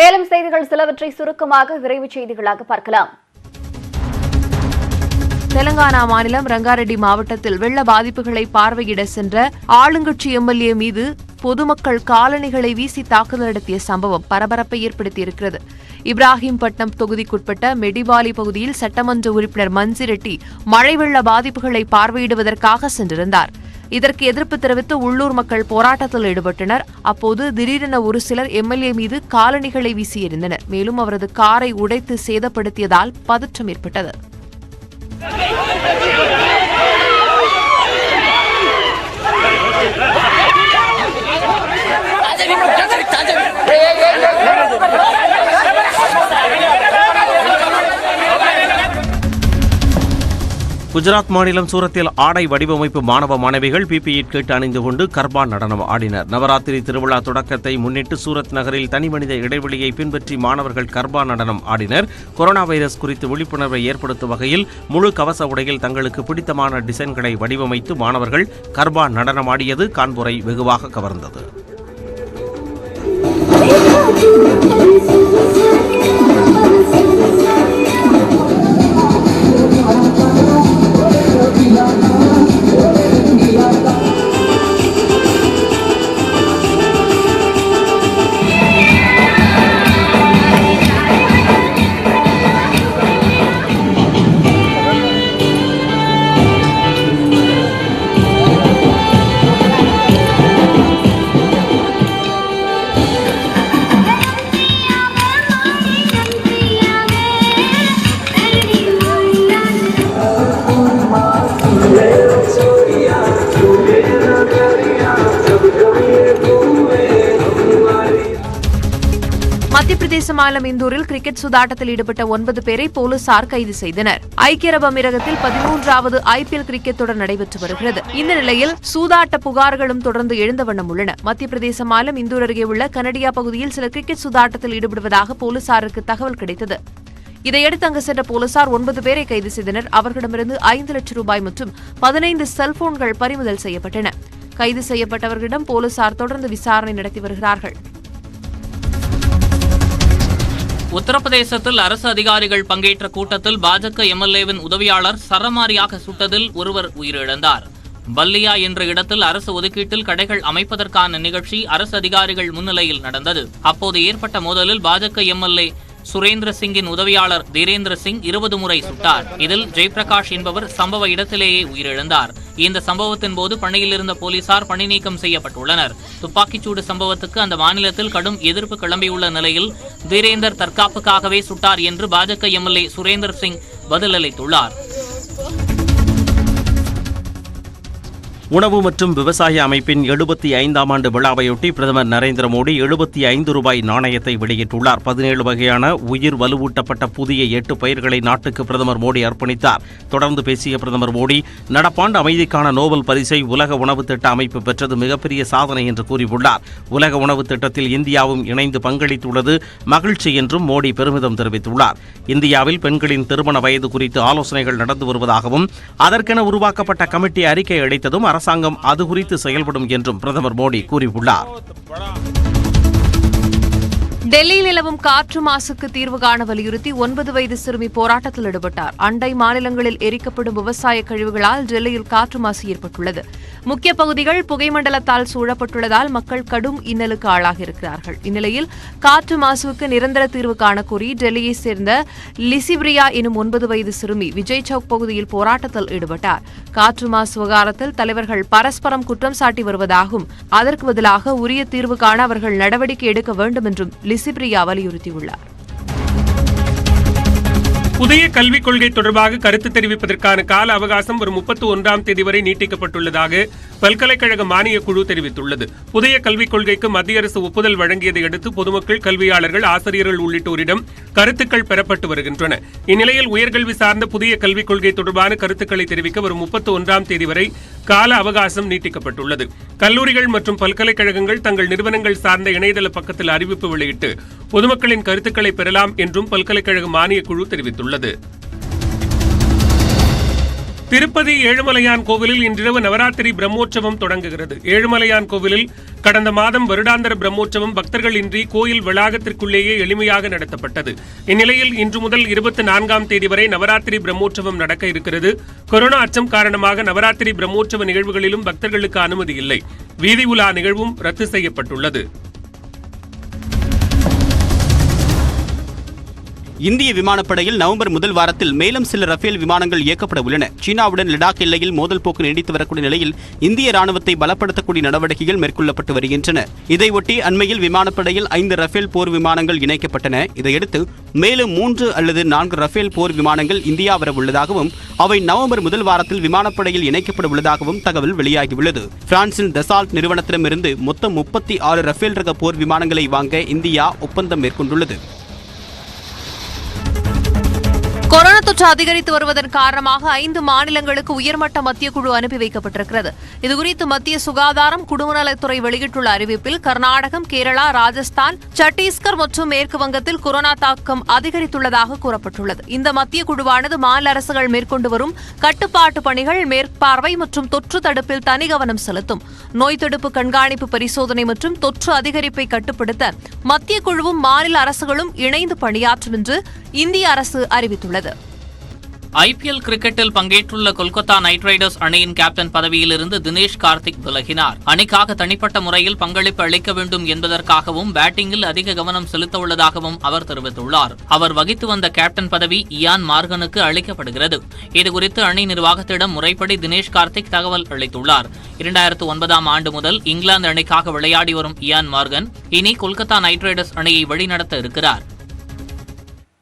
மேலும் செய்திகள் சிலவற்றை சுருக்கமாக விரைவு செய்திகளாக பார்க்கலாம். தெலங்கானா மாநிலம் ரங்காரெட்டி மாவட்டத்தில் வெள்ள பாதிப்புகளை பார்வையிட சென்ற ஆளுங்கட்சி எம்எல்ஏ மீது பொதுமக்கள் காலணிகளை வீசி தாக்குதல் நடத்திய சம்பவம் பரபரப்பை ஏற்படுத்தியிருக்கிறது. இப்ராஹிம்பட்டினம் தொகுதிக்குட்பட்ட மெடிவாலி பகுதியில் சட்டமன்ற உறுப்பினர் மன்சி ரெட்டி மழை வெள்ள பாதிப்புகளை பார்வையிடுவதற்காக சென்றிருந்தார். இதற்கு எதிர்ப்பு தெரிவித்து உள்ளூர் மக்கள் போராட்டத்தில் ஈடுபட்டனர். அப்போது திடீரென ஒரு சிலர் எம்எல்ஏ மீது காலணிகளை வீசி எறிந்தனர். மேலும் அவரது காரை உடைத்து சேதப்படுத்தியதால் பதற்றம் ஏற்பட்டது. குஜராத் மாநிலம் சூரத்தில் ஆடை வடிவமைப்பு மாணவ மாணவிகள் பிபிஇ கிட் அணிந்து கொண்டு கர்பா நடனம் ஆடினர். நவராத்திரி திருவிழா தொடக்கத்தை முன்னிட்டு சூரத் நகரில் தனிமனித இடைவெளியை பின்பற்றி மாணவர்கள் கர்பா நடனம் ஆடினர். கொரோனா வைரஸ் குறித்து விழிப்புணர்வை ஏற்படுத்தும் வகையில் முழு கவச உடையில் தங்களுக்கு பிடித்தமான டிசைன்களை வடிவமைத்து மாணவர்கள் கர்பா நடனமாடியது காண்போரை வெகுவாக கவர்ந்தது. மத்திய பிரதேச மாநிலம் இந்தூரில் கிரிக்கெட் சூதாட்டத்தில் ஈடுபட்ட 9 பேரை போலீசார் கைது செய்தனர். ஐக்கிய அரபு அமீரகத்தில் 13வது IPL கிரிக்கெட் தொடர் நடைபெற்று வருகிறது. இந்த நிலையில் சூதாட்ட புகார்களும் தொடர்ந்து எழுந்த வண்ணம் உள்ளன. மத்திய பிரதேச மாநிலம் இந்தூர் அருகே உள்ள கனடியா பகுதியில் சிலர் கிரிக்கெட் சூதாட்டத்தில் ஈடுபடுவதாக போலீசாருக்கு தகவல் கிடைத்தது. இதையடுத்து அங்கு சென்ற போலீசார் 9 பேரை கைது செய்தனர். அவர்களிடமிருந்து 5 லட்சம் ரூபாய் மற்றும் 15 செல்போன்கள் பறிமுதல் செய்யப்பட்டன. கைது செய்யப்பட்டவர்களிடம் போலீசார் தொடர்ந்து விசாரணை நடத்தி வருகிறார்கள். உத்தரப்பிரதேசத்தில் அரசு அதிகாரிகள் பங்கேற்ற கூட்டத்தில் பாஜக எம்எல்ஏவின் உதவியாளர் சரமாரியாக சுட்டதில் ஒருவர் உயிரிழந்தார். பல்லியா என்ற இடத்தில் அரசு ஒதுக்கீட்டில் கடைகள் அமைப்பதற்கான நிகழ்ச்சி அரசு அதிகாரிகள் முன்னிலையில் நடந்தது. அப்போது ஏற்பட்ட மோதலில் பாஜக எம்எல்ஏ சுரேந்திர சிங்கின் உதவியாளர் தீரேந்திர சிங் 20 முறை சுட்டார். இதில் ஜெயபிரகாஷ் என்பவர் சம்பவ இடத்திலேயே உயிரிழந்தார். இந்த சம்பவத்தின் போது பணியில் இருந்த போலீசார் பணி நீக்கம் செய்யப்பட்டுள்ளனர். துப்பாக்கிச்சூடு சம்பவத்துக்கு அந்த மாநிலத்தில் கடும் எதிர்ப்பு கிளம்பியுள்ள நிலையில் தீரேந்தர் தற்காப்புக்காகவே சுட்டார் என்று பாஜக எம்எல்ஏ சுரேந்திர சிங் பதிலளித்துள்ளார். உணவு மற்றும் விவசாய அமைப்பின் 75ஆம் ஆண்டு விழாவையொட்டி பிரதமர் நரேந்திர மோடி 75 ரூபாய் நாணயத்தை வெளியிட்டுள்ளார். 17 வகையான உயிர் வலுவூட்டப்பட்ட புதிய 8 பயிர்களை நாட்டுக்கு பிரதமர் மோடி அர்ப்பணித்தார். தொடர்ந்து பேசிய பிரதமர் மோடி, நடப்பாண்டு அமைதிக்கான நோபல் பரிசை உலக உணவு திட்ட அமைப்பு பெற்றது மிகப்பெரிய சாதனை என்று கூறியுள்ளார். உலக உணவு திட்டத்தில் இந்தியாவும் இணைந்து பங்களித்துள்ளது மகிழ்ச்சி என்றும் மோடி பெருமிதம் தெரிவித்துள்ளார். இந்தியாவில் பெண்களின் திருமண வயது குறித்து ஆலோசனைகள் நடந்து வருவதாகவும் அதற்கென உருவாக்கப்பட்ட கமிட்டி அறிக்கை அளித்ததும் அரசாங்கம் அது குறித்து செயல்படும் என்றும் பிரதமர் மோடி கூறியுள்ளார். டெல்லியில் நிலவும் காற்று மாசுக்கு தீர்வு காண வலியுறுத்தி 9 வயது சிறுமி போராட்டத்தில் ஈடுபட்டார். அண்டை மாநிலங்களில் எரிக்கப்படும் விவசாய கழிவுகளால் டெல்லியில் காற்று மாசு ஏற்பட்டுள்ளது. முக்கிய பகுதிகள் புகைமண்டலத்தால் சூழப்பட்டுள்ளதால் மக்கள் கடும் இன்னலுக்கு ஆளாகியிருக்கிறார்கள். இந்நிலையில் காற்று மாசுக்கு நிரந்தர தீர்வு காணக்கோரி டெல்லியைச் சேர்ந்த லிசிப்ரியா எனும் 9 வயது சிறுமி விஜய் சவுக் பகுதியில் போராட்டத்தில் ஈடுபட்டார். காற்று மாசு விவகாரத்தில் தலைவர்கள் பரஸ்பரம் குற்றம் சாட்டி வருவதாகவும் அதற்கு பதிலாக உரிய தீர்வு காண அவர்கள் நடவடிக்கை எடுக்க வேண்டும் என்றும் லிசிப்ரியா வலியுறுத்தியுள்ளார். புதிய கல்விக் கொள்கை தொடர்பாக கருத்து தெரிவிப்பதற்கான கால அவகாசம் வரும் 31ஆம் தேதி வரை நீட்டிக்கப்பட்டுள்ளதாக பல்கலைக்கழக மானியக் குழு தெரிவித்துள்ளது. புதிய கல்விக் கொள்கைக்கு மத்திய அரசு ஒப்புதல் வழங்கியதை அடுத்து பொதுமக்கள், கல்வியாளர்கள், ஆசிரியர்கள் உள்ளிட்டோரிடம் கருத்துக்கள் பெறப்பட்டு வருகின்றன. இந்நிலையில் உயர்கல்வி சார்ந்த புதிய கல்விக் கொள்கை தொடர்பான கருத்துக்களை தெரிவிக்க வரும் 31ஆம் தேதி வரை கால அவகாசம் நீட்டிக்கப்பட்டுள்ளது. கல்லூரிகள் மற்றும் பல்கலைக்கழகங்கள் தங்கள் நிறுவனங்கள் சார்ந்த இணையதள பக்கத்தில் அறிவிப்பு வெளியிட்டு பொதுமக்களின் கருத்துக்களை பெறலாம் என்றும் பல்கலைக்கழக மானியக் குழு தெரிவித்துள்ளது. திருப்பதி ஏழுமலையான் கோவிலில் இன்றிரவு நவராத்திரி பிரம்மோற்சவம் தொடங்குகிறது. ஏழுமலையான் கோவிலில் கடந்த மாதம் வருடாந்திர பிரம்மோற்சவம் பக்தர்கள் இன்றி கோயில் வளாகத்திற்குள்ளேயே எளிமையாக நடத்தப்பட்டது. இந்நிலையில் இன்று முதல் 24ஆம் தேதி வரை நவராத்திரி பிரம்மோற்சவம் நடக்க இருக்கிறது. கொரோனா அச்சம் காரணமாக நவராத்திரி பிரம்மோற்சவ நிகழ்வுகளிலும் பக்தர்களுக்கு அனுமதி இல்லை. வீதி உலா நிகழ்வும் ரத்து செய்யப்பட்டுள்ளது. இந்திய விமானப்படையில் நவம்பர் முதல் வாரத்தில் மேலும் சில ரஃபேல் விமானங்கள் இயக்கப்பட உள்ளன. சீனாவுடன் லடாக் எல்லையில் மோதல் போக்கு நீடித்து வரக்கூடிய நிலையில் இந்திய ராணுவத்தை பலப்படுத்தக்கூடிய நடவடிக்கைகள் மேற்கொள்ளப்பட்டு வருகின்றன. இதையொட்டி அண்மையில் விமானப்படையில் 5 ரஃபேல் போர் விமானங்கள் இணைக்கப்பட்டன. இதையடுத்து மேலும் 3 அல்லது 4 ரஃபேல் போர் விமானங்கள் இந்தியா வர உள்ளதாகவும் அவை நவம்பர் முதல் வாரத்தில் விமானப்படையில் இணைக்கப்பட உள்ளதாகவும் தகவல் வெளியாகியுள்ளது. பிரான்சின் தசால்ட் நிறுவனத்திடமிருந்து மொத்தம் 36 ரஃபேல் ரக போர் விமானங்களை வாங்க இந்தியா ஒப்பந்தம் மேற்கொண்டுள்ளது. கொரோனா தொற்று அதிகரித்து வருவதன் காரணமாக 5 மாநிலங்களுக்கு உயர்மட்ட மத்திய குழு அனுப்பி வைக்கப்பட்டிருக்கிறது. இதுகுறித்து மத்திய சுகாதாரம் குடும்பநலத்துறை வெளியிட்டுள்ள அறிவிப்பில் கர்நாடகம், கேரளா, ராஜஸ்தான், சத்தீஸ்கர் மற்றும் மேற்கு வங்கத்தில் கொரோனா தாக்கம் அதிகரித்துள்ளதாக கூறப்பட்டுள்ளது. இந்த மத்திய குழுவானது மாநில அரசுகள் மேற்கொண்டு வரும் கட்டுப்பாட்டு பணிகள், மேற்பார்வை மற்றும் தொற்று தடுப்பில் தனி கவனம் செலுத்தும். நோய் தடுப்பு கண்காணிப்பு, பரிசோதனை மற்றும் தொற்று அதிகரிப்பை கட்டுப்படுத்த மத்திய குழுவும் மாநில அரசுகளும் இணைந்து பணியாற்றும் என்று இந்திய அரசு அறிவித்துள்ளது. ஐபிஎல் கிரிக்கெட்டில் பங்கேற்றுள்ள கொல்கத்தா நைட் ரைடர்ஸ் அணியின் கேப்டன் பதவியிலிருந்து தினேஷ் கார்த்திக் விலகினார். அணிக்காக தனிப்பட்ட முறையில் பங்களிப்பு அளிக்க வேண்டும் என்பதற்காகவும் பேட்டிங்கில் அதிக கவனம் செலுத்த உள்ளதாகவும் அவர் தெரிவித்துள்ளார். அவர் வகித்து வந்த கேப்டன் பதவி இயான் மார்கனுக்கு அளிக்கப்படுகிறது. இதுகுறித்து அணி நிர்வாகத்திடம் முறைப்படி தினேஷ் கார்த்திக் தகவல் அளித்துள்ளார். 2009ஆம் ஆண்டு முதல் இங்கிலாந்து அணிக்காக விளையாடி வரும் இயான் மார்கன் இனி கொல்கத்தா நைட் ரைடர்ஸ் அணியை வழிநடத்த இருக்கிறார்.